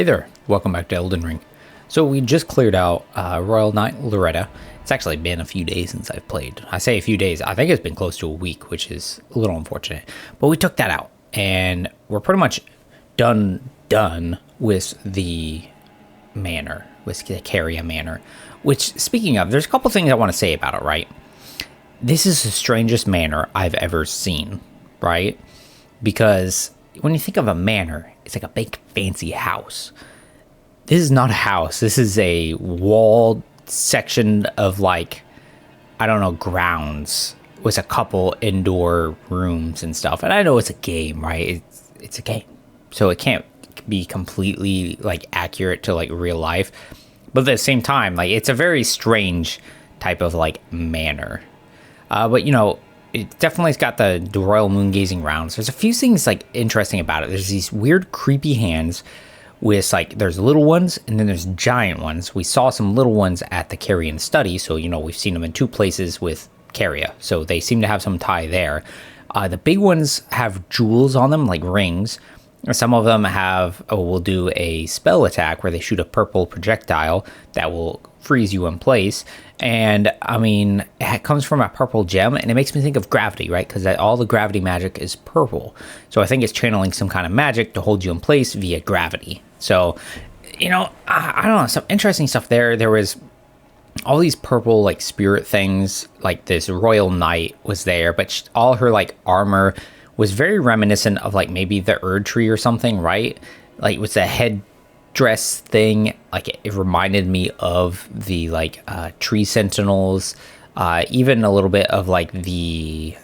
Hey there, welcome back to Elden Ring. So we just cleared out Royal Knight Loretta. It's actually been a few days since I've played. I say a few days, I think it's been close to a week, which is a little unfortunate. But we took that out, and we're pretty much done with the Manor, with the Caria Manor. Which, speaking of, there's a couple things I want to say about it, right? This is the strangest manor I've ever seen, right? Because when you think of a manor, it's like a big fancy house. This is not a house. This is a walled section of, like, I don't know, grounds with a couple indoor rooms and stuff. And I know it's a game, right? It's a game, so it can't be completely like accurate to like real life. But at the same time, like, it's a very strange type of like manor. But you know, it definitely's got the royal moon gazing rounds. There's a few things like interesting about it. There's these weird creepy hands with like, there's little ones and then there's giant ones. We saw some little ones at the Carian study, so you know, we've seen them in two places with Caria, so they seem to have some tie there. The big ones have jewels on them, like rings. Some of them will do a spell attack where they shoot a purple projectile that will freeze you in place. And I mean, it comes from a purple gem, and it makes me think of gravity, right? Because all the gravity magic is purple. So I think it's channeling some kind of magic to hold you in place via gravity. So, you know, I don't know, some interesting stuff there. There was all these purple like spirit things, like this royal knight was there, but all her like armor was very reminiscent of like maybe the Erd tree or something, right? Like with the headdress thing, like it reminded me of the like tree sentinels, even a little bit of like the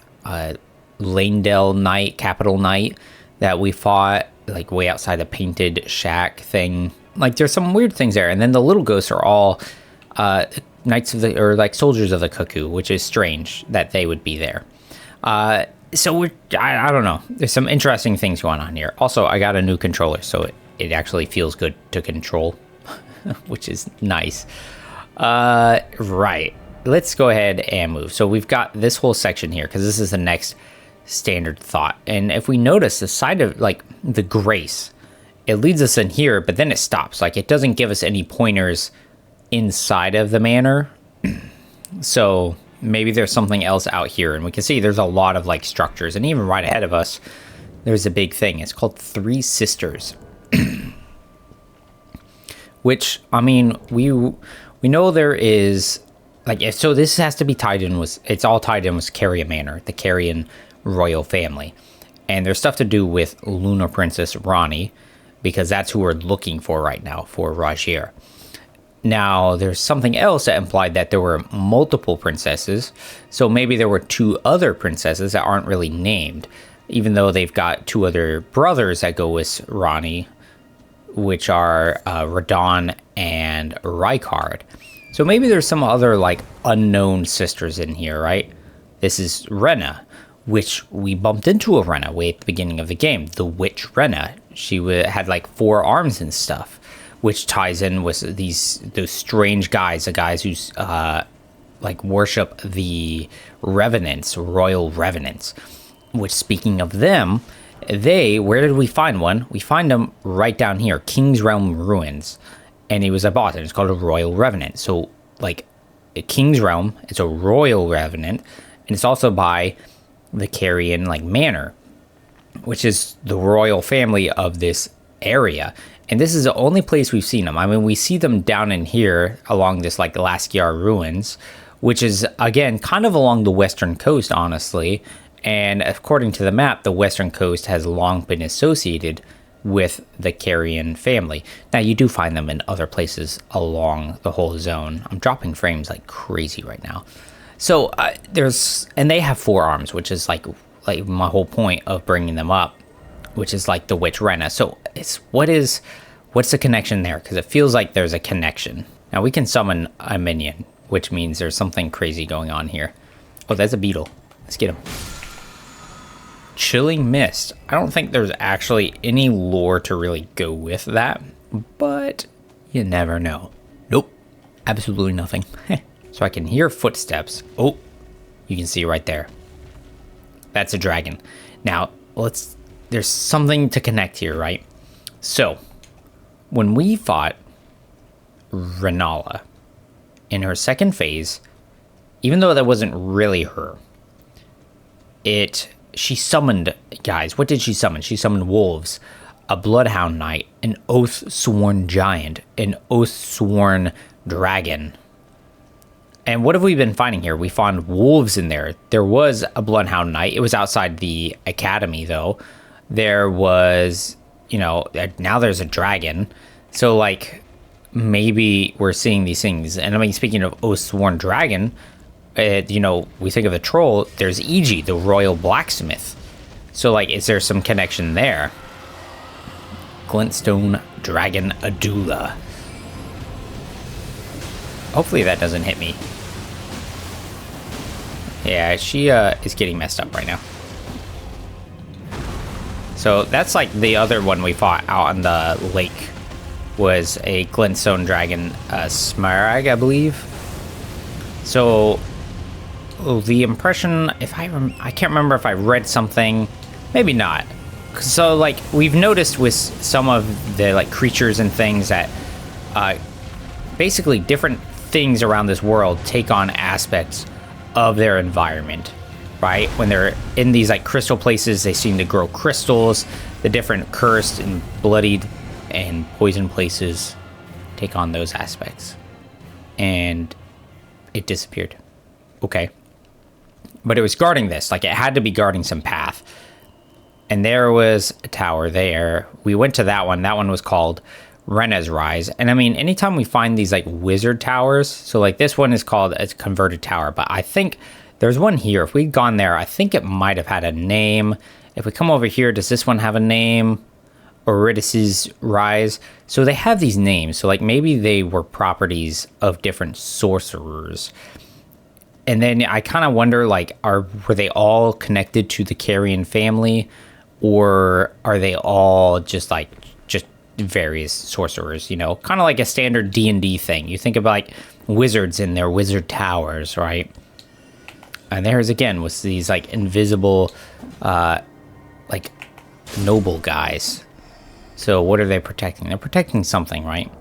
Lanedale Knight, Capital Knight that we fought like way outside the painted shack thing. Like there's some weird things there, and then the little ghosts are all knights of the, or like soldiers of the cuckoo, which is strange that they would be there. So I don't know. There's some interesting things going on here. Also, I got a new controller, so it actually feels good to control, which is nice. Right. Let's go ahead and move. So we've got this whole section here, because this is the next standard thought. And if we notice the side of like the grace, it leads us in here, but then it stops. Like it doesn't give us any pointers inside of the manor. So maybe there's something else out here, and we can see there's a lot of like structures, and even right ahead of us there's a big thing. It's called Three Sisters. Which, I mean, we know there is like, so this has to be tied in with, it's all tied in with Caria Manor, the Carian royal family, and there's stuff to do with Lunar Princess Ranni, because that's who we're looking for right now for Rogier. Now, there's something else that implied that there were multiple princesses, so maybe there were two other princesses that aren't really named, even though they've got two other brothers that go with Ranni, which are Radon and Rykard. So maybe there's some other like unknown sisters in here, right? This is Renna, which we bumped into a Renna way at the beginning of the game, the witch Renna. She had like 4 arms and stuff, which ties in with those strange guys, the guys who like worship the revenants, royal revenants. Which, speaking of them, where did we find one? We find them right down here, King's Realm Ruins, and he was a boss, and it's called a royal revenant. So like a King's Realm, it's a royal revenant, and it's also by the Carian like Manor, which is the royal family of this area. And this is the only place we've seen them. I mean, we see them down in here along this like Laskiar ruins, which is again kind of along the western coast, honestly. And according to the map, the western coast has long been associated with the Carian family. Now, you do find them in other places along the whole zone. I'm dropping frames like crazy right now. So and they have 4 arms, which is like my whole point of bringing them up, which is like the witch Renna. So what's the connection there? Because it feels like there's a connection. Now we can summon a minion, which means there's something crazy going on here. Oh, that's a beetle. Let's get him. Chilling Mist. I don't think there's actually any lore to really go with that, but you never know. Nope, absolutely nothing. So I can hear footsteps. Oh, you can see right there. That's a dragon. Now, there's something to connect here, right? So, when we fought Renala in her second phase, even though that wasn't really her, she summoned, guys, what did she summon? She summoned wolves, a bloodhound knight, an oath-sworn giant, an oath-sworn dragon. And what have we been finding here? We found wolves in there. There was a bloodhound knight. It was outside the academy, though. There was, now there's a dragon. So, like, maybe we're seeing these things. And I mean, speaking of oath-sworn dragon, we think of the troll. There's Iji, the royal blacksmith. So, like, is there some connection there? Glintstone Dragon Adula. Hopefully that doesn't hit me. Yeah, she is getting messed up right now. So that's like the other one we fought out on the lake. Was a Glintstone Dragon Smarag, I believe. So the impression, I can't remember if I read something, maybe not. So like we've noticed with some of the like creatures and things that basically different things around this world take on aspects of their environment, right? When they're in these like crystal places, they seem to grow crystals. The different cursed and bloodied and poison places take on those aspects. And it disappeared. Okay. But it was guarding this. Like, it had to be guarding some path. And there was a tower there. We went to that one. That one was called Rena's Rise. And I mean, anytime we find these, like, wizard towers, so, like, this one is called a converted tower. But I think there's one here. If we'd gone there, I think it might have had a name. If we come over here, does this one have a name? Eurydice's Rise. So they have these names. So, like, maybe they were properties of different sorcerers. And then I kind of wonder, like, were they all connected to the Carian family? Or are they all just various sorcerers, kind of like a standard D&D thing. You think about, like, wizards in their wizard towers, right? And there's, again, with these, like, invisible, like, noble guys. So what are they protecting? They're protecting something, right?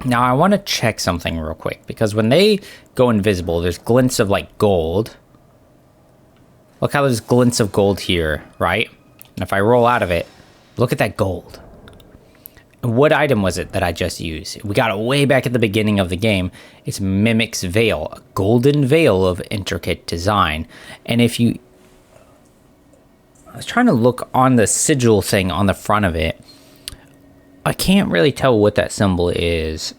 Now, I want to check something real quick, because when they go invisible, there's glints of, like, gold. Look how there's glints of gold here, right? And if I roll out of it, look at that gold. And what item was it that I just used? We got it way back at the beginning of the game. It's Mimic's Veil, a golden veil of intricate design. And if you... I was trying to look on the sigil thing on the front of it. I can't really tell what that symbol is.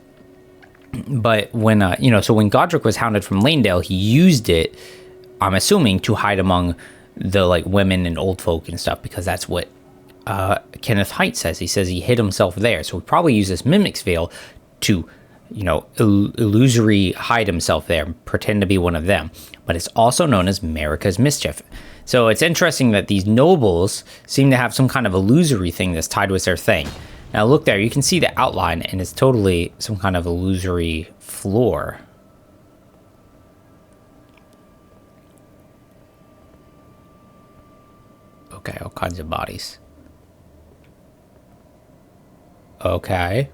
But when, so when Godric was hounded from Lanedale, he used it, I'm assuming, to hide among the, like, women and old folk and stuff, because that's what Kenneth Haidt says. He says he hid himself there. So he probably used this Mimic's Veil to, illusory hide himself there, pretend to be one of them. But it's also known as Marika's Mischief. So it's interesting that these nobles seem to have some kind of illusory thing that's tied with their thing. Now look there, you can see the outline, and it's totally some kind of illusory floor. Okay, all kinds of bodies. Okay.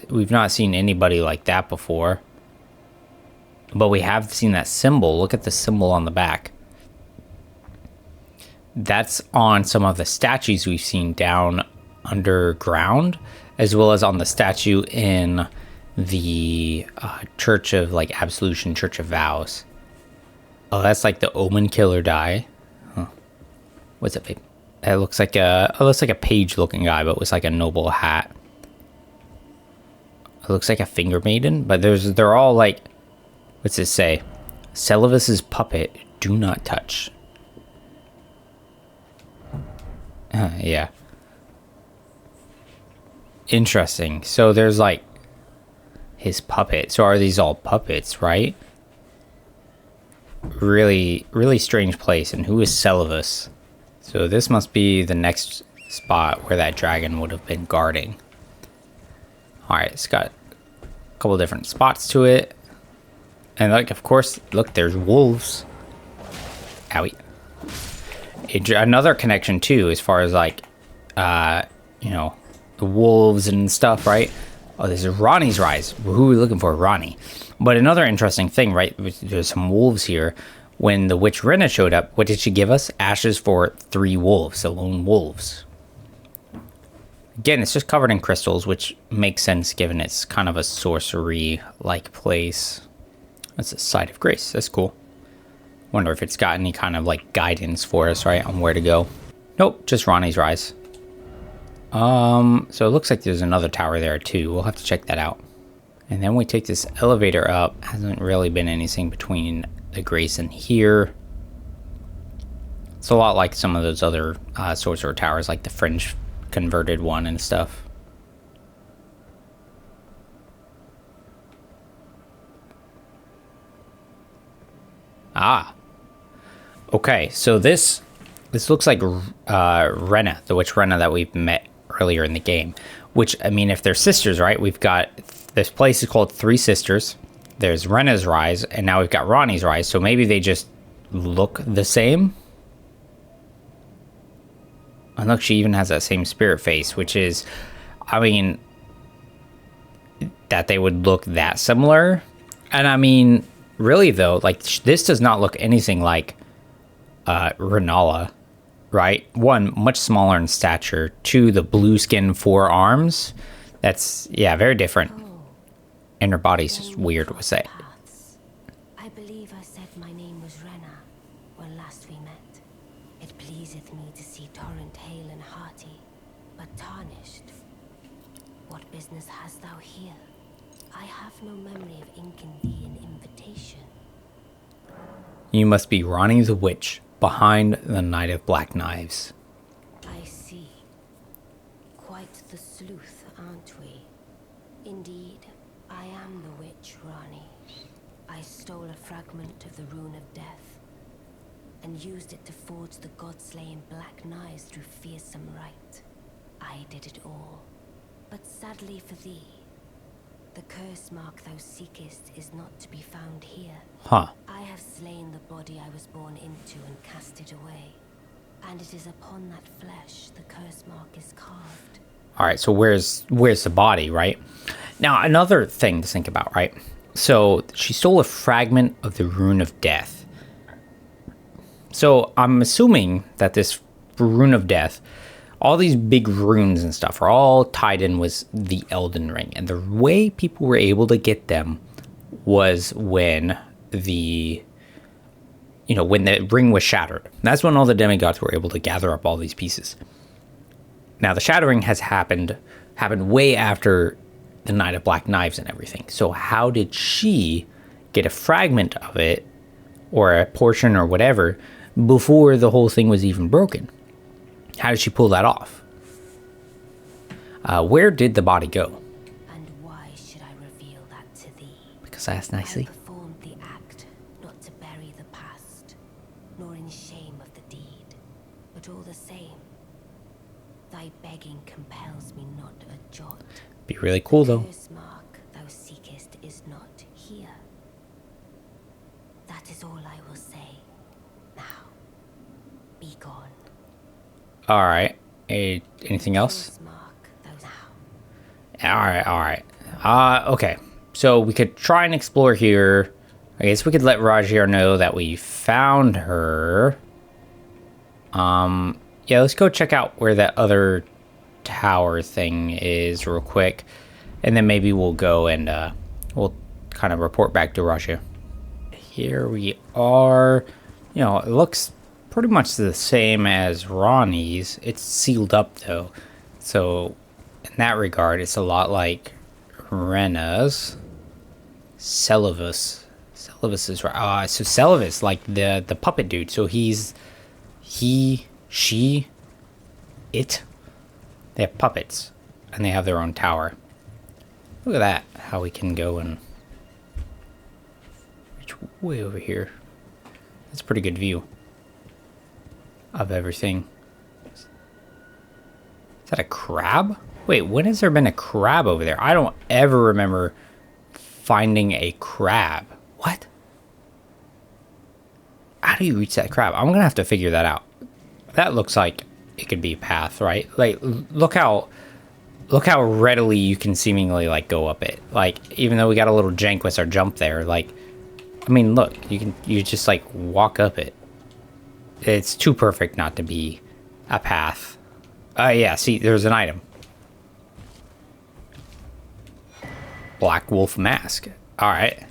We've not seen anybody like that before. But we have seen that symbol. Look at the symbol on the back. That's on some of the statues we've seen down underground, as well as on the statue in the Church of, like, Absolution, Church of Vows. Oh, that's like the Omen Killer die. Huh. What's it, babe? It looks like a page-looking guy, but with, like, a noble hat. It looks like a finger maiden, but they're all, like, what's this say? Celovus's puppet, do not touch. Yeah. Interesting. So there's, like, his puppet. So are these all puppets, right? Really, really strange place. And who is Celovus? So this must be the next spot where that dragon would have been guarding. Alright, it's got a couple different spots to it. And, like, of course, look, there's wolves. Owie. Another connection, too, as far as, like, the wolves and stuff, right? Oh, this is Ronnie's Rise. Who are we looking for? Ronnie. But another interesting thing, right? There's some wolves here. When the witch Renna showed up, what did she give us? Ashes for 3 wolves, so lone wolves. Again, it's just covered in crystals, which makes sense given it's kind of a sorcery-like place. That's a site of grace. That's cool. Wonder if it's got any kind of like guidance for us, right, on where to go. Nope, just Ronnie's Rise. So it looks like there's another tower there too. We'll have to check that out. And then we take this elevator up. Hasn't really been anything between the Grace and here. It's a lot like some of those other sorcerer towers, like the French converted one and stuff. Ah. Okay, so this looks like Renna, the witch Renna that we've met earlier in the game. Which, I mean, if they're sisters, right? We've got, this place is called Three Sisters. There's Renna's Rise, and now we've got Ronnie's Rise. So maybe they just look the same? And look, she even has that same spirit face, which is, I mean, that they would look that similar. And I mean, really though, like, this does not look anything like Renala, right? 1, much smaller in stature. 2, the blue skin 4 arms. That's, yeah, very different. And her body's just weird to say. I believe I said my name was Renna when last we met. It pleaseth me to see Torrent hale and hearty, but tarnished. What business hast thou here? I have no memory of inking thee an invitation. You must be Ronnie the Witch, behind the Knight of Black Knives. I see. Quite the sleuth, aren't we? Indeed, I am the witch, Ranni. I stole a fragment of the Rune of Death, and used it to forge the god-slaying black knives through fearsome rite. I did it all. But sadly for thee, the curse mark thou seekest is not to be found here. Huh. I have slain the body I was born into and cast it away. And it is upon that flesh the curse mark is carved. All right, so where's the body, right? Now, another thing to think about, right? So she stole a fragment of the Rune of Death. So I'm assuming that this Rune of Death, all these big runes and stuff are all tied in with the Elden Ring. And the way people were able to get them was when when the ring was shattered. That's when all the demigods were able to gather up all these pieces. Now, the shattering has happened way after the Knight of Black Knives and everything. So how did she get a fragment of it, or a portion or whatever, before the whole thing was even broken? How did she pull that off? Where did the body go? And why should I reveal that to thee? Because I asked nicely. I performed the act, not to bury the past, nor in shame of the deed, but all the same, thy begging compels me not a jot. Be really cool though. The curse mark thou seekest is not here. That is all I will say. Now, be gone. All right. Anything else? All right. Okay. So we could try and explore here. I guess we could let Rajir know that we found her. Yeah, let's go check out where that other tower thing is real quick. And then maybe we'll go and we'll kind of report back to Rajir. Here we are. You know, it looks pretty much the same as Ronnie's. It's sealed up though. So in that regard, it's a lot like Renna's. Celavus is right. So Celavus, like the puppet dude. So she, it. They have puppets, and they have their own tower. Look at that, how we can go and reach way over here. That's a pretty good view of everything. Is that a crab? Wait, when has there been a crab over there? I don't ever remember finding a crab. What? How do you reach that crab? I'm gonna have to figure that out. That looks like it could be a path, right? Like, look how look how readily you can seemingly like go up it. Like, even though we got a little jank with our jump there, like, I mean, look, you just like walk up it. It's too perfect not to be a path. Yeah, see, there's an item. Black wolf mask. All right.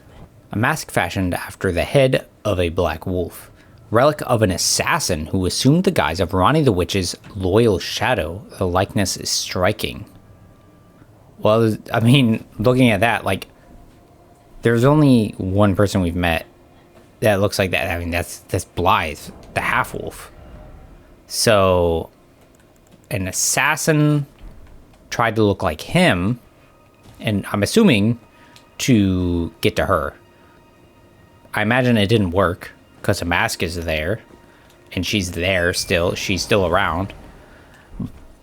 A mask fashioned after the head of a black wolf. Relic of an assassin who assumed the guise of Ranni the Witch's loyal shadow. The likeness is striking. Well, I mean, looking at that, like, there's only one person we've met that looks like that. I mean, that's Blythe, the half-wolf. So, an assassin tried to look like him, and I'm assuming to get to her. I imagine it didn't work, because the mask is there, and she's there still. She's still around.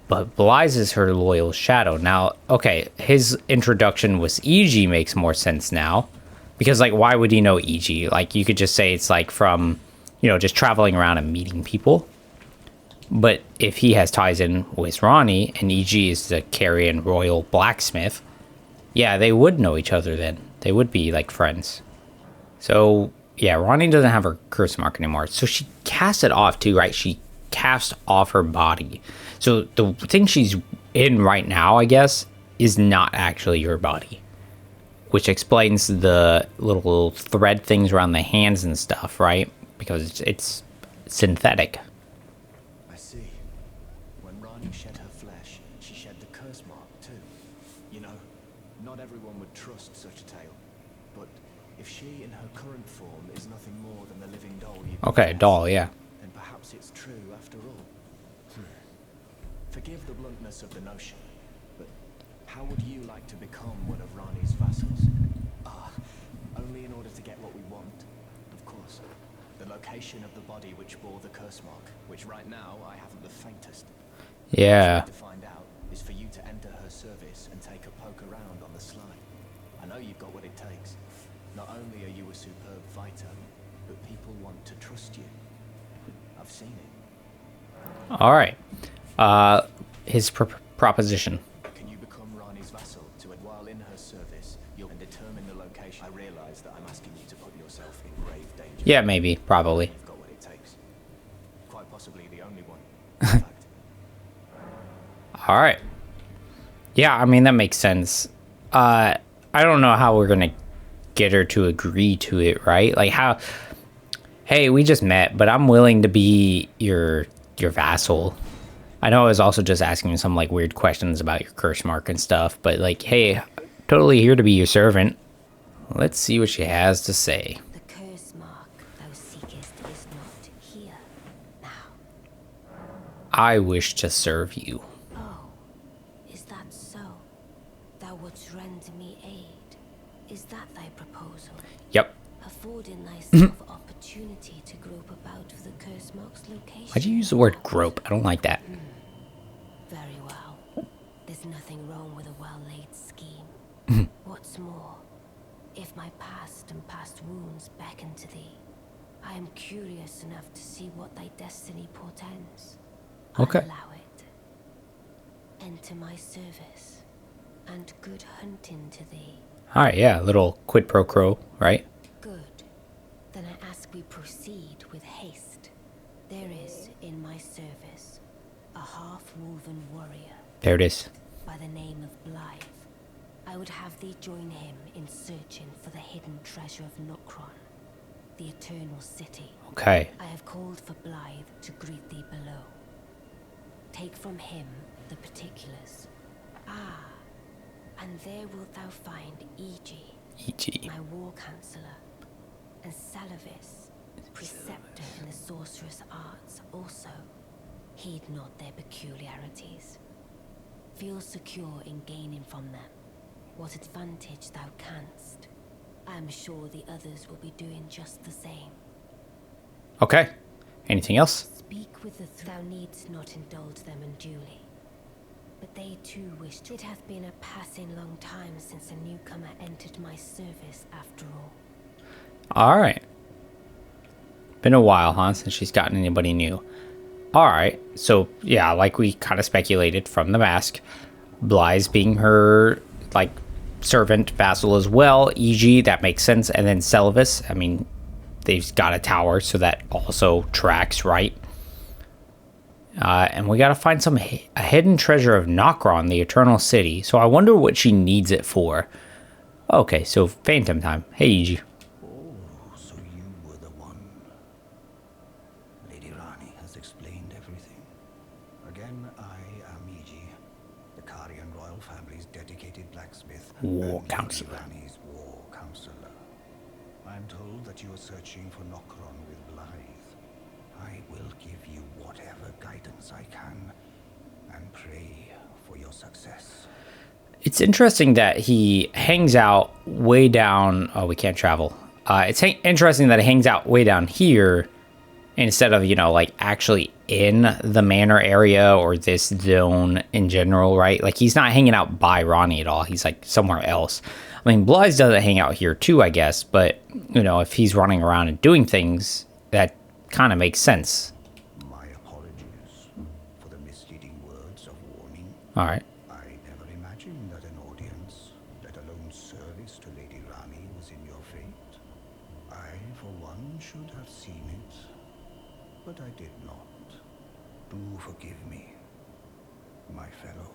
But Blythe is her loyal shadow. Now, okay, his introduction was EG makes more sense now. Because, like, why would he know EG? Like, you could just say it's, like, from, you know, just traveling around and meeting people. But if he has ties in with Ranni, and EG is the Carian royal blacksmith, yeah, they would know each other then. They would be, like, friends. So, yeah, Ranni doesn't have her curse mark anymore. So she cast it off, too, right? She cast off her body. So the thing she's in right now, I guess, is not actually her body. Which explains the little thread things around the hands and stuff, right? Because it's synthetic. I see. When Ranni shed her flesh, she shed the curse mark too. You know, not everyone would trust such a tale. But if she in her current form is nothing more than the living doll you Okay, possess, doll, yeah. then perhaps it's true after all. Forgive the bluntness of the notion, but how would you like to become one of Ranni's vassals? Only in order to get what we want, of course. The location of the body which bore the curse mark, which right now I haven't the faintest. Yeah. What to find out is for you to enter her service and take a poke around on the sly. I know you've got what it takes. Not only are you a superb fighter, but people want to trust you. I've seen it. All right. His proposition. Can you become Ranni's vassal to it while in her service? You'll determine the location. I realize that I'm asking you to put yourself in grave danger. Yeah, maybe, probably. You've got what it takes. Quite possibly the only one. In fact. All right. Yeah, I mean, that makes sense. I don't know how we're going to get her to agree to it, right? Like, how... Hey, we just met, but I'm willing to be your vassal. I know I was also just asking you some, like, weird questions about your curse mark and stuff, but, like, hey, totally here to be your servant. Let's see what she has to say. The curse mark thou seekest is not here now. I wish to serve you. Oh, is that so? Thou wouldst render me aid. Is that thy proposal? Yep. Affording thyself opportunity to grope about for the curse mark's location. Why'd you use the word grope? I don't like that. Very well. There's nothing wrong with a well-laid scheme. What's more, if my past and past wounds beckon to thee, I am curious enough to see what thy destiny portends. Okay. I'll allow it. Enter my service, and good hunting to thee. All right, yeah, little quid pro quo, right? Good. Then I ask we proceed with haste. There is in my service a half-woven warrior There it is. by the name of Blythe. I would have thee join him in searching for the hidden treasure of Nokron, the Eternal City. Okay. I have called for Blythe to greet thee below. Take from him the particulars. Ah, and there wilt thou find E.G., E.G. my war counselor, and Salavis, preceptor in the sorcerous arts also. Heed not their peculiarities. Feel secure in gaining from them what advantage thou canst. I am sure the others will be doing just the same. Okay. Anything else? Speak with the thou needst not indulge them unduly. But they too wished it hath been a passing long time since a newcomer entered my service after all. All right. Been a while, huh, since she's gotten anybody new. All right. So, yeah, like we kind of speculated from the mask, Bly's being her, like, servant vassal as well. E.g., that makes sense. And then Selvis, I mean, they've got a tower, so that also tracks, right? And we gotta find a hidden treasure of Nokron, the Eternal City. So I wonder what she needs it for. Okay, so Phantom time. Hey, E.g. Oh, so you were the one. Lady Ranni has explained everything. Again, I am E.g., the Carian royal family's dedicated blacksmith. War and counselor. Lady Ranni's war counselor. I am told that you are searching for Nokron with Blythe. I will give you whatever guidance I can, and pray for your success. It's interesting that he hangs out way down. Oh, we can't travel. It's interesting that he hangs out way down here instead of, you know, like actually in the Manor area or this zone in general, right? Like he's not hanging out by Ranni at all. He's like somewhere else. I mean, Blythe doesn't hang out here too, I guess. But, you know, if he's running around and doing things, that kind of makes sense. My apologies for the misleading words of warning. All right. I never imagined that an audience, let alone service to Lady Ranni, was in your fate. I, for one, should have seen it, but I did not. Do forgive me, my fellow.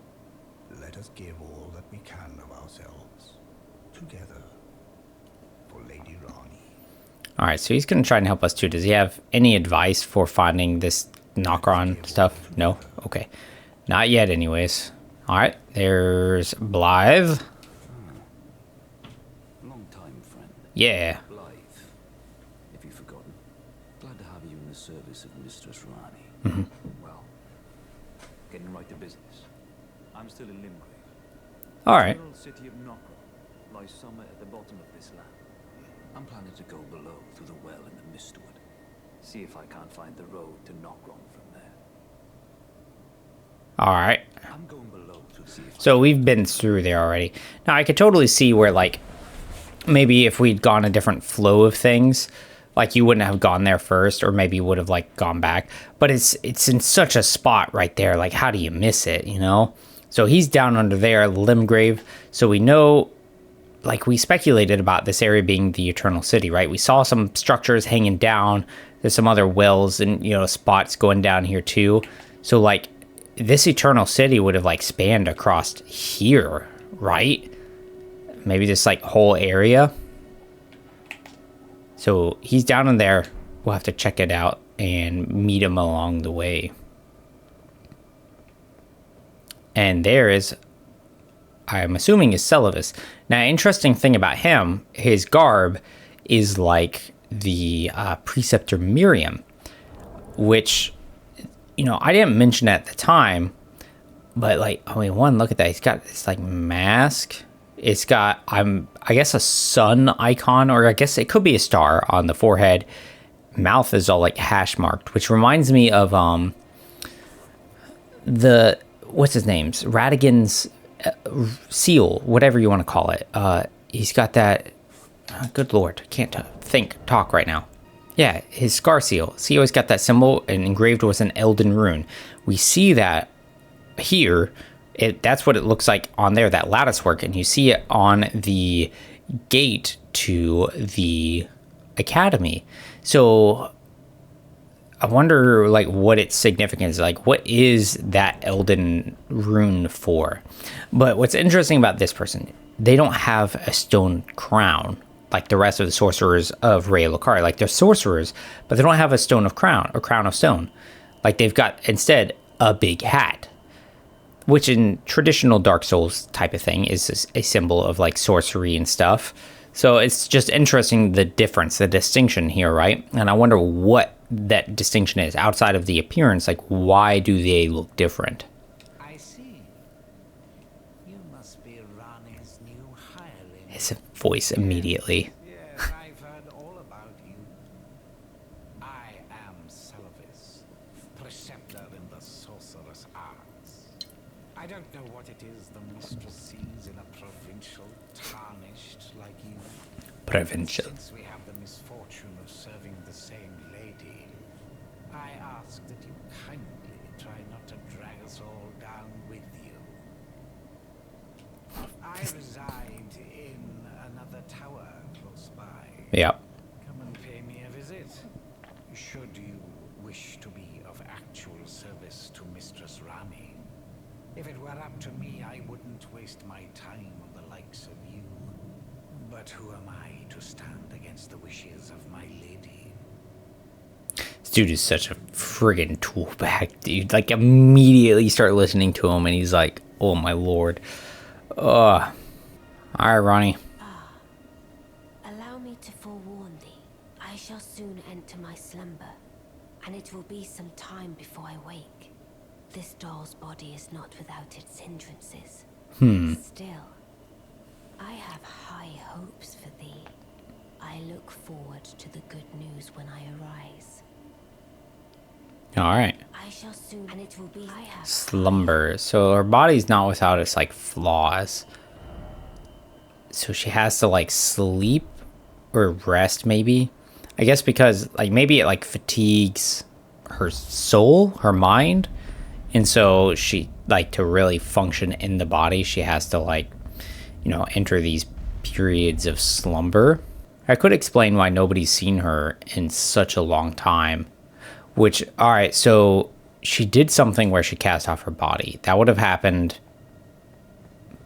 Let us give all that we can of ourselves, together, for Lady Ranni. All right, so he's going to try and help us too. Does he have any advice for finding this Nokron stuff? No? Okay. Not yet, anyways. All right, there's Blythe. Long time friend. Yeah. Blythe. If you've forgotten, glad to have you in the service of Mistress Ranni. Well, getting right to business. I'm still in Limgrave. All right. The little city of Nokron lies somewhere at the bottom of this land. I'm planning to go below through the well in the Mistwood. See if I can't find the road to Nokron from there. All right. I'm going below to see if So we've been through there already. Now I could totally see where, like, maybe if we'd gone a different flow of things, like you wouldn't have gone there first, or maybe you would have like gone back. But it's in such a spot right there. Like, how do you miss it? You know. So he's down under there, Limgrave. So we know, like, we speculated about this area being the Eternal City, right? We saw some structures hanging down. There's some other wells and, you know, spots going down here too. So like, this Eternal City would have like spanned across here, right? Maybe this like whole area. So he's down in there. We'll have to check it out and meet him along the way. And there is, I'm assuming, is Selvis. Now, interesting thing about him, his garb is like the Preceptor Miriam, which, you know, I didn't mention at the time, but like, I mean, one, look at that. He's got this like mask. It's got, I guess, a sun icon, or I guess it could be a star on the forehead. Mouth is all like hash marked, which reminds me of the, what's his name's, Radigan's seal, whatever you want to call it. He's got that, good lord, can't talk right now. Yeah, his scar seal. See how he's got that symbol and engraved with an Elden rune. We see that here. That's what it looks like on there, that lattice work, and you see it on the gate to the academy. So I wonder, like, what its significance is. Like, what is that Elden rune for? But what's interesting about this person, they don't have a stone crown like the rest of the sorcerers of Raya Lucaria. Like, they're sorcerers, but they don't have a stone of crown or crown of stone. Like, they've got instead a big hat, which in traditional Dark Souls type of thing is a symbol of like sorcery and stuff. So it's just interesting, the difference, the distinction here, right? And I wonder what that distinction is outside of the appearance. Like, why do they look different? I see. You must be Ranni's new hireling. His voice immediately. Yes, I've heard all about you. I am Selvis, preceptor in the sorcerous arts. I don't know what it is the mistress sees in a provincial tarnished like you. Provincial. Since we have the misfortune of serving the same lady, I ask that you kindly try not to drag us all down with you. Yep. Come and pay me a visit. Should you wish to be of actual service to Mistress Ranni. If it were up to me, I wouldn't waste my time on the likes of you. But who am I to stand against the wishes of my lady? This dude is such a friggin' tool bag, dude. Like, immediately start listening to him, and he's like, oh my lord. Ugh. Alright, Ronnie. Allow me to forewarn thee. I shall soon enter my slumber, and it will be some time before I wake. This doll's body is not without its hindrances. Still, I have high hopes for thee. I look forward to the good news when I arise. Alright. I shall soon, and it will be. I have Slumber. So her body's not without its, like, flaws. So she has to, like, sleep or rest, maybe. I guess because, like, maybe it, like, fatigues her soul, her mind. And so she, like, to really function in the body, she has to, like, you know, enter these periods of slumber. I could explain why nobody's seen her in such a long time. Which, alright, so she did something where she cast off her body. That would have happened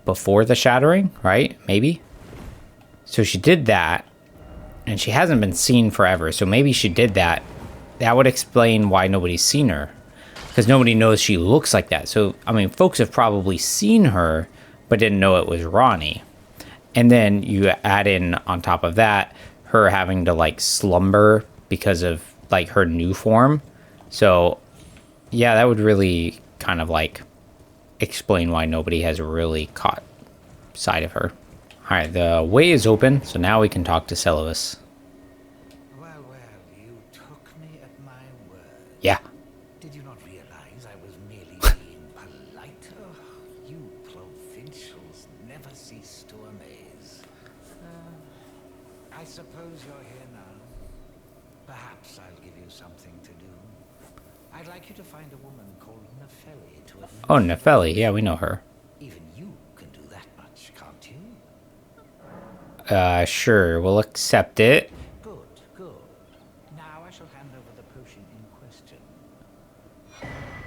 before the shattering, right? Maybe? So she did that, and she hasn't been seen forever, so maybe she did that. That would explain why nobody's seen her. Because nobody knows she looks like that. So, I mean, folks have probably seen her, but didn't know it was Ranni. And then you add in, on top of that, her having to, like, slumber because of, like, her new form. So, yeah, that would really kind of, like, explain why nobody has really caught sight of her. Alright, the way is open, so now we can talk to Celovus. Well, you took me at my word. Yeah. Did you not realize I was merely being polite? Oh, you provincials never cease to amaze. I suppose you're here now. Perhaps I'll give you something to do. I'd like you to find a woman called Nefeli to administer. Oh, Nefeli. Yeah, we know her. Even you can do that much, can't you? Sure. We'll accept it. Good, good. Now I shall hand over the potion in question.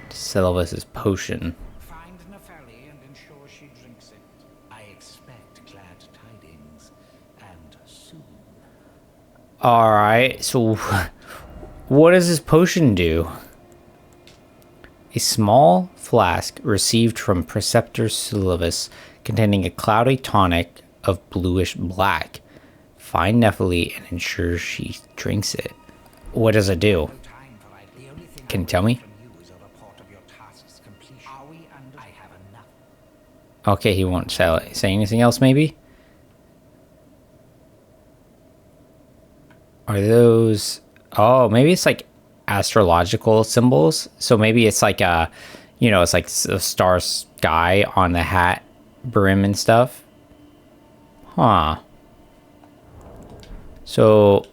Celovus' potion. Find Nefeli and ensure she drinks it. I expect glad tidings, and soon. Alright, so what does this potion do? A small flask received from Preceptor Celovus containing a cloudy tonic of bluish black. Find Nefeli and ensure she drinks it. What does it do? Time for it. The only thing Can you I tell want me? from you is a report of your task's completion. Are we under? I have enough. Okay, he won't say anything else, maybe? Are those... Oh, maybe it's like astrological symbols. So maybe it's like a... You know, it's like a star sky on the hat brim and stuff. Huh. So...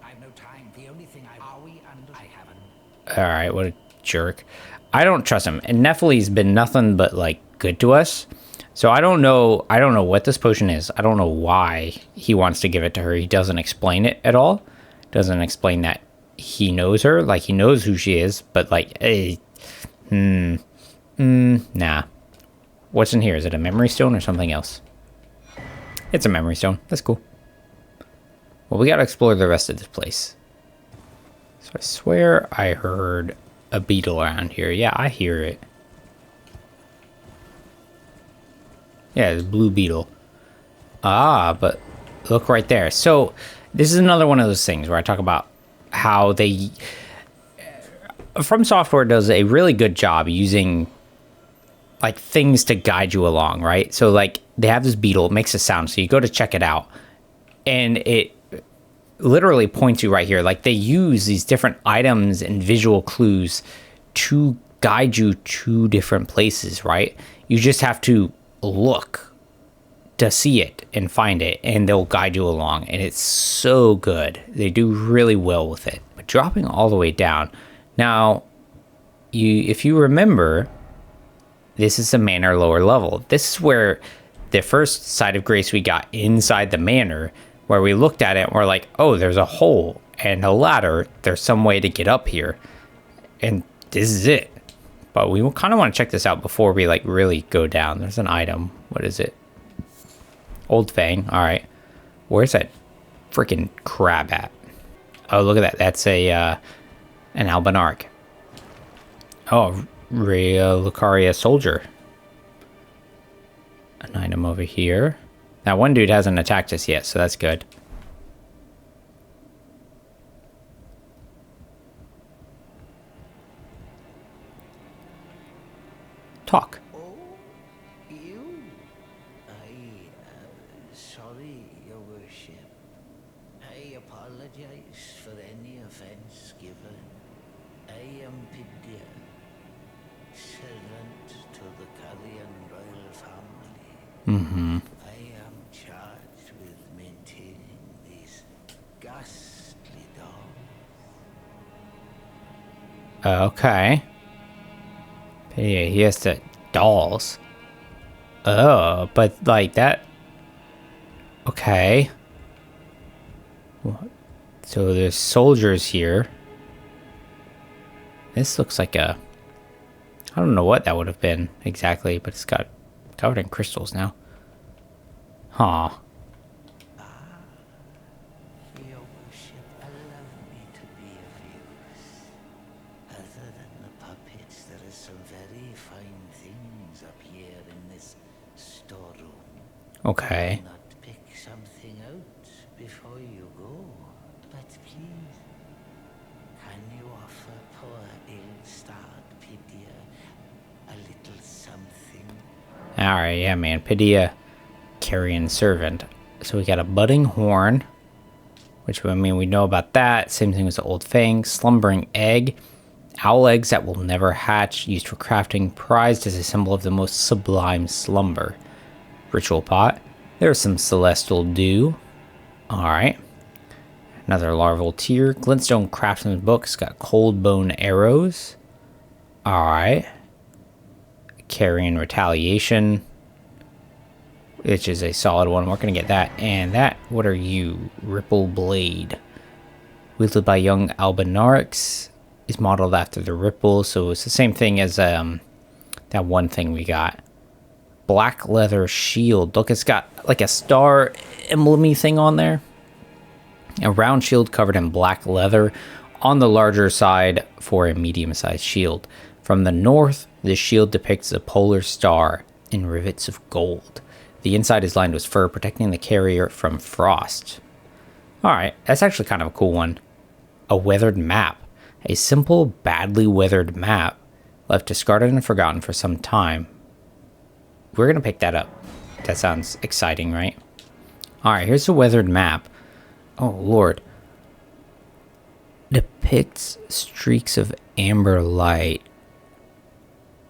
I have no time. The only thing I... Are we under? I have enough. Alright, what a jerk. I don't trust him. And Nefeli's been nothing but, like, good to us. So I don't know what this potion is. I don't know why he wants to give it to her. He doesn't explain it at all. Doesn't explain that he knows her. Like, he knows who she is, but, like, nah. What's in here? Is it a memory stone or something else? It's a memory stone. That's cool. Well, we gotta explore the rest of this place. So I swear I heard a beetle around here. Yeah, I hear it. Yeah, it's a blue beetle. Ah, but look right there. So this is another one of those things where I talk about how they... From Software does a really good job using, like, things to guide you along, right? So, like, they have this beetle. It makes a sound. So you go to check it out. And it literally points you right here. Like, they use these different items and visual clues to guide you to different places, right? You just have to look to see it and find it, and they'll guide you along. And it's so good. They do really well with it. But dropping all the way down. Now, if you remember, this is the Manor lower level. This is where the first side of grace we got inside the Manor. where we looked at it and we're like, oh, there's a hole and a ladder. There's some way to get up here. And this is it. But we kind of want to check this out before we like really go down. There's an item. What is it? Old Fang. All right. Where's that freaking crab at? Oh, look at that. That's a an Albinarch. Oh, Caria soldier. An item over here. Now, one dude hasn't attacked us yet, so that's good. Talk. Oh, you? Sorry, Your Worship. I apologize for any offense given. I am Pidia, servant to the Carian royal family. I am charged with maintaining these ghastly dolls. Okay. Yeah, he has to dolls. Oh, but like that. Okay. So there's soldiers here. This looks like a. I don't know what that would have been exactly, but it's got covered in crystals now. Huh. Your Worship, allow me to be of use. Other than the puppets, there are some very fine things up here in this storeroom. Okay. Not pick something out before you go, but please, can you offer poor ill-starred Pidia a little something? Alright, yeah, man. Pidia, Carian servant. So we got a budding horn, which, I mean, we know about that. Same thing as the old fang. Slumbering egg. Owl eggs that will never hatch, used for crafting, prized as a symbol of the most sublime slumber. Ritual pot. There's some celestial dew. Alright. Another larval tear. Glintstone craftsman's book. It's got cold bone arrows. Alright. Carian retaliation, which is a solid one. We're going to get that. And that, what are you? Ripple blade. Wielded by young Albinarchs. Is modeled after the ripple, so it's the same thing as that one thing we got. Black leather shield. Look, it's got like a star emblem-y thing on there. A round shield covered in black leather on the larger side for a medium-sized shield. From the north, this shield depicts a polar star in rivets of gold. The inside is lined with fur, protecting the carrier from frost. Alright, that's actually kind of a cool one. A weathered map. A simple, badly weathered map, left discarded and forgotten for some time. We're going to pick that up. That sounds exciting, right? Alright, here's the weathered map. Oh, Lord. Depicts streaks of amber light.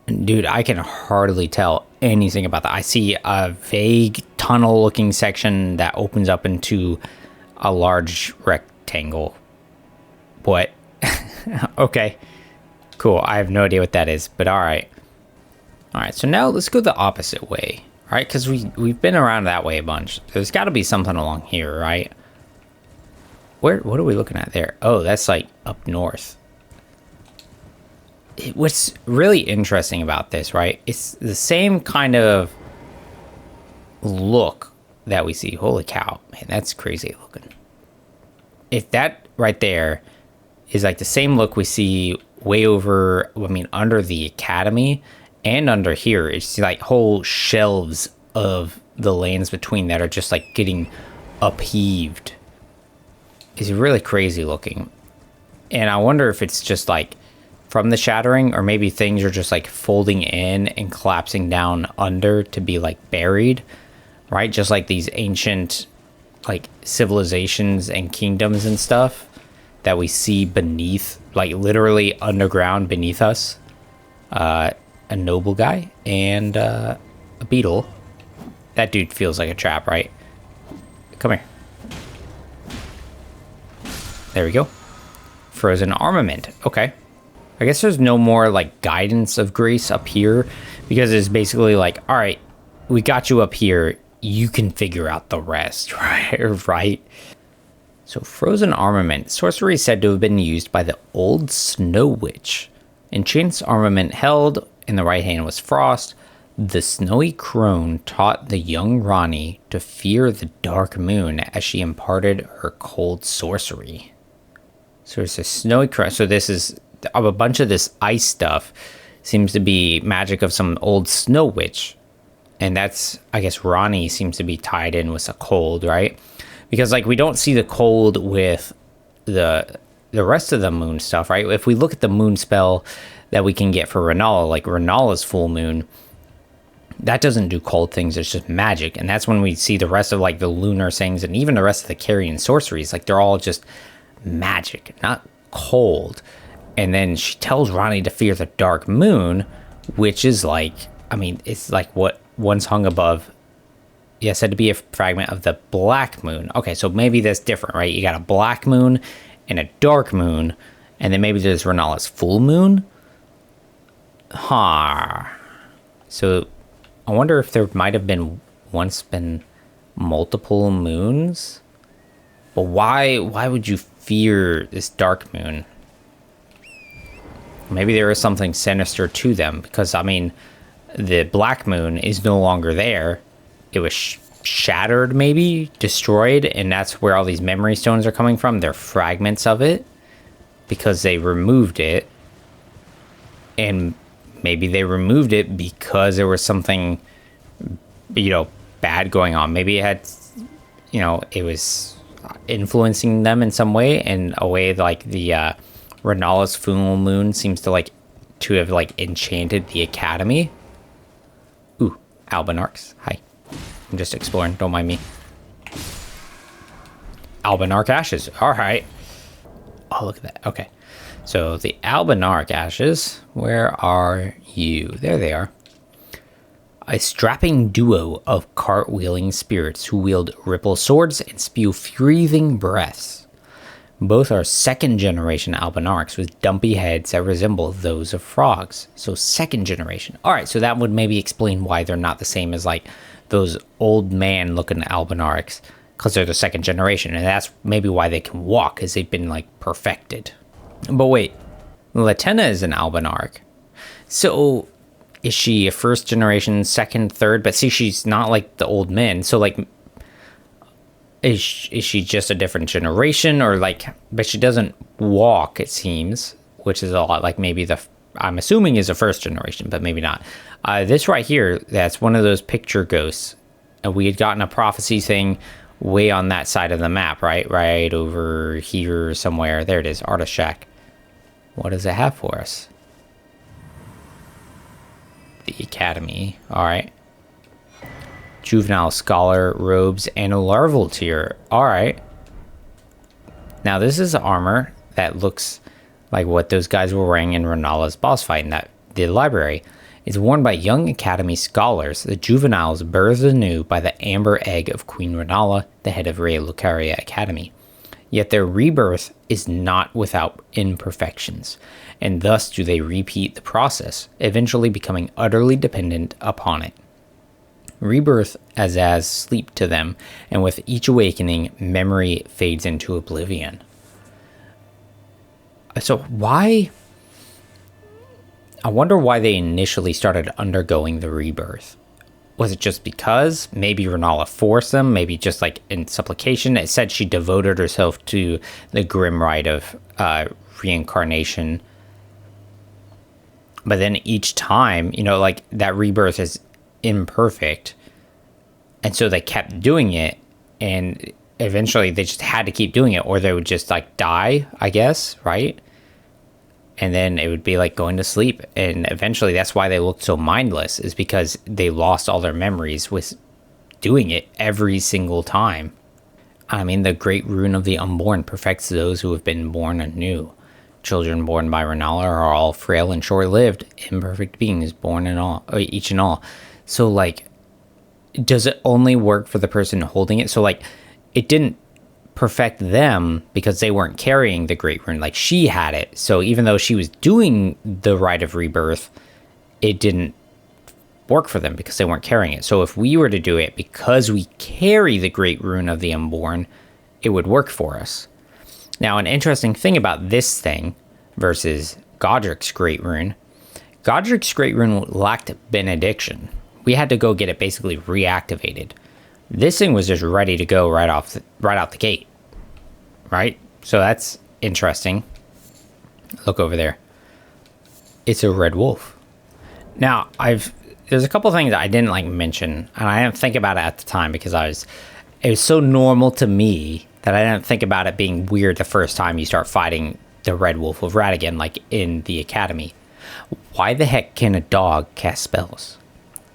Dude, I can hardly tell anything about that. I see a vague tunnel-looking section that opens up into a large rectangle. What? Okay. Cool. I have no idea what that is, but alright. Alright, so now let's go the opposite way. Alright, because we've been around that way a bunch. There's got to be something along here, right? What are we looking at there? Oh, that's like up north. What's really interesting about this, right? It's the same kind of look that we see. Holy cow. Man, that's crazy looking. If that right there is like the same look we see way over, I mean, under the academy and under here. It's like whole shelves of the lands between that are just like getting upheaved. It's really crazy looking. And I wonder if it's just like from the shattering, or maybe things are just like folding in and collapsing down under to be like buried, right? Just like these ancient like civilizations and kingdoms and stuff that we see beneath, like literally underground beneath us. A noble guy and a beetle. That dude feels like a trap, right? Come here. There we go. Frozen armament. Okay. I guess there's no more like guidance of grace up here, because it's basically like, all right, we got you up here. you can figure out the rest, right? Right? So frozen armament. Sorcery is said to have been used by the old Snow Witch. Enchant's armament held in the right hand was frost. The snowy crone taught the young Ranni to fear the dark moon as she imparted her cold sorcery. So there's a snowy crone. So this is a bunch of this ice stuff seems to be magic of some old Snow Witch. And that's, I guess, Ranni seems to be tied in with a cold, right? Because, like, we don't see the cold with the rest of the moon stuff, right? If we look at the moon spell that we can get for Rennala, like Rennala's full moon, that doesn't do cold things. It's just magic. And that's when we see the rest of, like, the lunar things and even the rest of the Carian sorceries. Like, they're all just magic, not cold. And then she tells Ranni to fear the dark moon, which is like, I mean, it's like what once hung above, said to be a fragment of the black moon. Okay, so maybe that's different, right? You got a black moon and a dark moon, and then maybe there's Rennala's full moon? So I wonder if there might have once been multiple moons? But why would you fear this dark moon? Maybe there is something sinister to them, because, I mean, the black moon is no longer there. It was shattered, maybe destroyed, and that's where all these memory stones are coming from. They're fragments of it because they removed it, and maybe they removed it because there was something, bad going on. Maybe it had, it was influencing them in some way, in a way like the Rennala's full moon seems to have enchanted the academy. Ooh, Albinarchs. Hi. I'm just exploring, don't mind me. Albinarch ashes. Alright. Oh, look at that. Okay. So the Albinarch ashes, where are you? There they are. A strapping duo of cartwheeling spirits who wield ripple swords and spew breathing breaths. Both are second generation Albinarchs with dumpy heads that resemble those of frogs. So second generation. Alright, so that would maybe explain why they're not the same as those old man looking Albinarchs, because they're the second generation, and that's maybe why they can walk, because they've been perfected. But wait, Latenna is an Albinarch. So is she a first generation, second, third? But see, she's not like the old men. So is she just a different generation, or but she doesn't walk, it seems, which is a lot like maybe I'm assuming is a first generation, but maybe not. This right here, that's one of those picture ghosts. And we had gotten a prophecy thing way on that side of the map, right? Right over here somewhere. There it is, Artist Shack. What does it have for us? The Academy. Alright. Juvenile Scholar robes and a larval tier. Alright. Now this is armor that looks like what those guys were wearing in Rennala's boss fight in the library. It's worn by young Academy scholars, the juveniles birthed anew by the amber egg of Queen Rennala, the head of Rey Lucaria Academy. Yet their rebirth is not without imperfections, and thus do they repeat the process, eventually becoming utterly dependent upon it. Rebirth is as sleep to them, and with each awakening, memory fades into oblivion. So why... I wonder why they initially started undergoing the rebirth. Was it just because? Maybe Rennala forced them? Maybe just in supplication? It said she devoted herself to the grim rite of reincarnation. But then each time, that rebirth is imperfect. And so they kept doing it. And eventually they just had to keep doing it, or they would just die, I guess, right? And then it would be going to sleep. And eventually that's why they looked so mindless, is because they lost all their memories with doing it every single time. I mean, the great rune of the unborn perfects those who have been born anew. Children born by Rennala are all frail and short-lived, imperfect beings born in all, each and all. So, does it only work for the person holding it? So, it didn't perfect them because they weren't carrying the great rune. She had it. So even though she was doing the rite of rebirth, it didn't work for them because they weren't carrying it. So if we were to do it because we carry the Great Rune of the Unborn, it would work for us. Now, an interesting thing about this thing versus Godric's Great Rune, Godric's Great Rune lacked benediction. We had to go get it basically reactivated. This thing was just ready to go right out the gate, right? So that's interesting. Look over there. It's a red wolf. Now, there's a couple things that I didn't like mention, and I didn't think about it at the time because it was so normal to me that I didn't think about it being weird the first time you start fighting the Red Wolf of Radagon, like in the academy. Why the heck can a dog cast spells?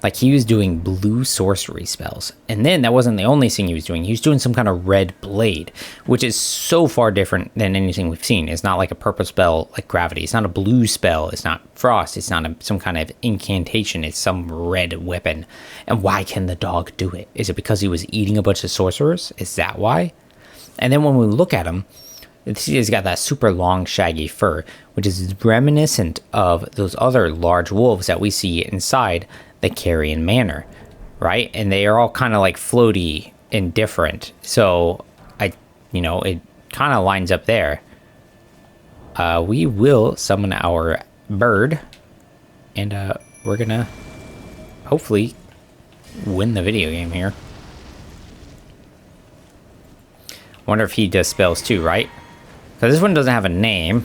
Like, he was doing blue sorcery spells. And then that wasn't the only thing he was doing. He was doing some kind of red blade, which is so far different than anything we've seen. It's not like a purple spell like gravity. It's not a blue spell. It's not frost. It's not some kind of incantation. It's some red weapon. And why can the dog do it? Is it because he was eating a bunch of sorcerers? Is that why? And then when we look at him, he's got that super long shaggy fur, which is reminiscent of those other large wolves that we see inside the Carian Manor, right? And they are all kind of like floaty and different. So it kind of lines up there. We will summon our bird, and we're gonna hopefully win the video game here. Wonder if he does spells too, right? Because this one doesn't have a name.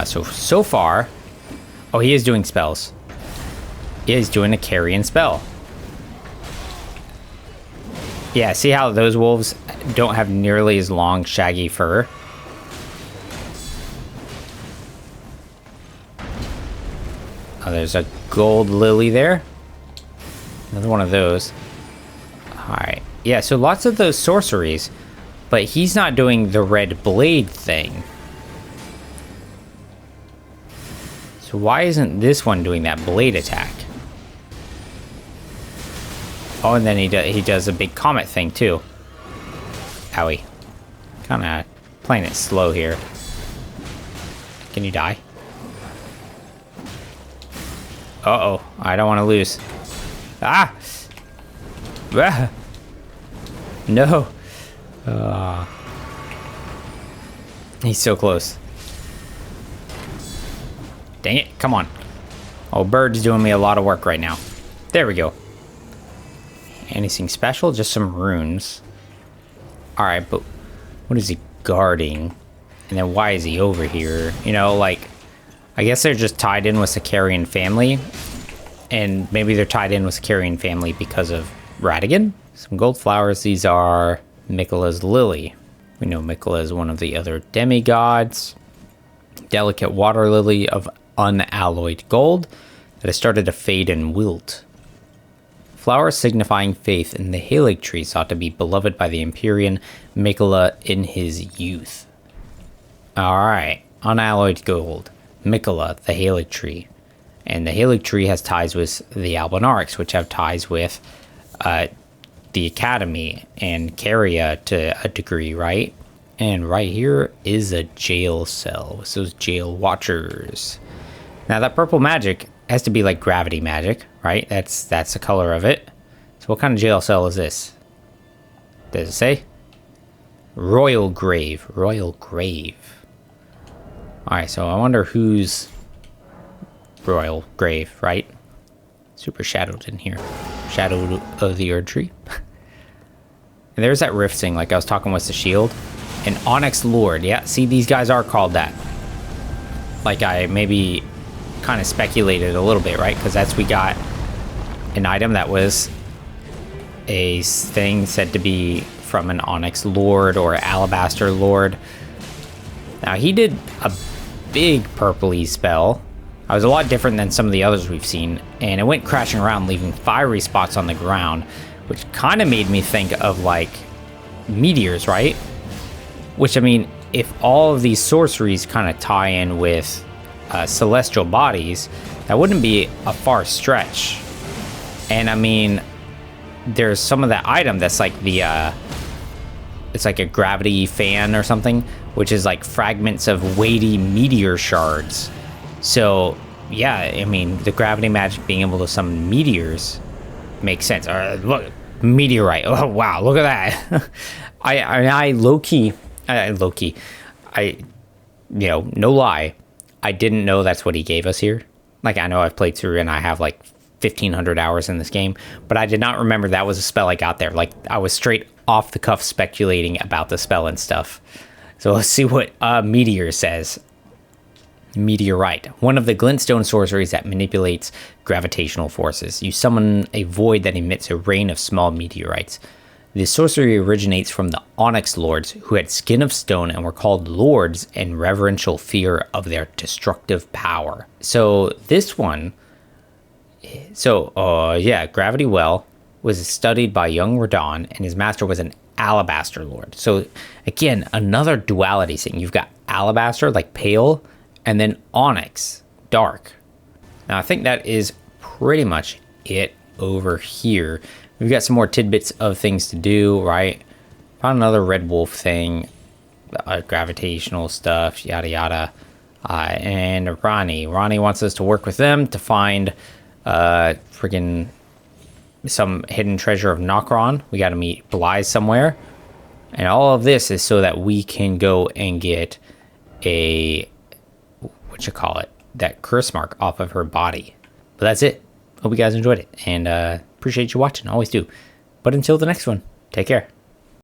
So far... Oh, he is doing spells. He is doing a Carian spell. Yeah, see how those wolves don't have nearly as long, shaggy fur? Oh, there's a gold lily there. Another one of those. Alright. Yeah, so lots of those sorceries. But he's not doing the red blade thing. So why isn't this one doing that blade attack? Oh, and then he does a big comet thing too. Owie. Kind of playing it slow here. Can you die? Uh-oh. I don't want to lose. Ah! Ah! No. He's so close. Dang it, come on. Oh, bird's doing me a lot of work right now. There we go. Anything special? Just some runes. Alright, but what is he guarding? And then why is he over here? You know, like, I guess they're just tied in with the Carian family. And maybe they're tied in with the Carian family because of Radagon. Some gold flowers. These are Miquella's lily. We know Miquella is one of the other demigods. Delicate water lily of unalloyed gold that has started to fade and wilt. Flowers signifying faith in the Halig tree sought to be beloved by the Empyrean Miquella in his youth. Alright, unalloyed gold. Miquella, the Halig tree. And the Halig tree has ties with the Albinarics, which have ties with the Academy and Caria to a degree, right? And right here is a jail cell with those jail watchers. Now that purple magic has to be like gravity magic, right? That's the color of it. So what kind of jail cell is this? Does it say? Royal Grave. Royal Grave. Alright, so I wonder who's Royal Grave, right? Super shadowed in here. Shadow of the Erd Tree. And there's that rift thing like I was talking with the shield. An Onyx Lord. Yeah, see, these guys are called that. Like I maybe kind of speculated a little bit, right? Because we got an item that was a thing said to be from an Onyx Lord or Alabaster Lord. Now, he did a big purpley spell. It was a lot different than some of the others we've seen. And it went crashing around, leaving fiery spots on the ground. Which kind of made me think of, like, meteors, right? Which, I mean, if all of these sorceries kind of tie in with celestial bodies, that wouldn't be a far stretch. And, I mean, there's some of that item that's like the, it's like a gravity fan or something, which is like fragments of weighty meteor shards. So, yeah, I mean, the gravity magic being able to summon meteors makes sense. Look, meteorite. Oh, wow, look at that. I low key, no lie, I didn't know that's what he gave us here. Like, I know I've played through and I have like 1,500 hours in this game, but I did not remember that was a spell I got there. Like, I was straight off the cuff speculating about the spell and stuff. So let's see what Meteor says. Meteorite, one of the glintstone sorceries that manipulates gravitational forces. You summon a void that emits a rain of small meteorites. This sorcery originates from the Onyx Lords, who had skin of stone and were called lords in reverential fear of their destructive power. So this one, Gravity Well was studied by young Radon, and his master was an Alabaster Lord. So again, another duality thing. You've got Alabaster, like pale, and then Onyx, dark. Now, I think that is pretty much it over here. We've got some more tidbits of things to do, right? Found another Red Wolf thing, gravitational stuff, yada yada. And Ranni wants us to work with them to find friggin' some hidden treasure of Nokron. We got to meet Blythe somewhere. And all of this is so that we can go and get that curse mark off of her body. But that's it. Hope you guys enjoyed it, and appreciate you watching. Always do. But until the next one, take care.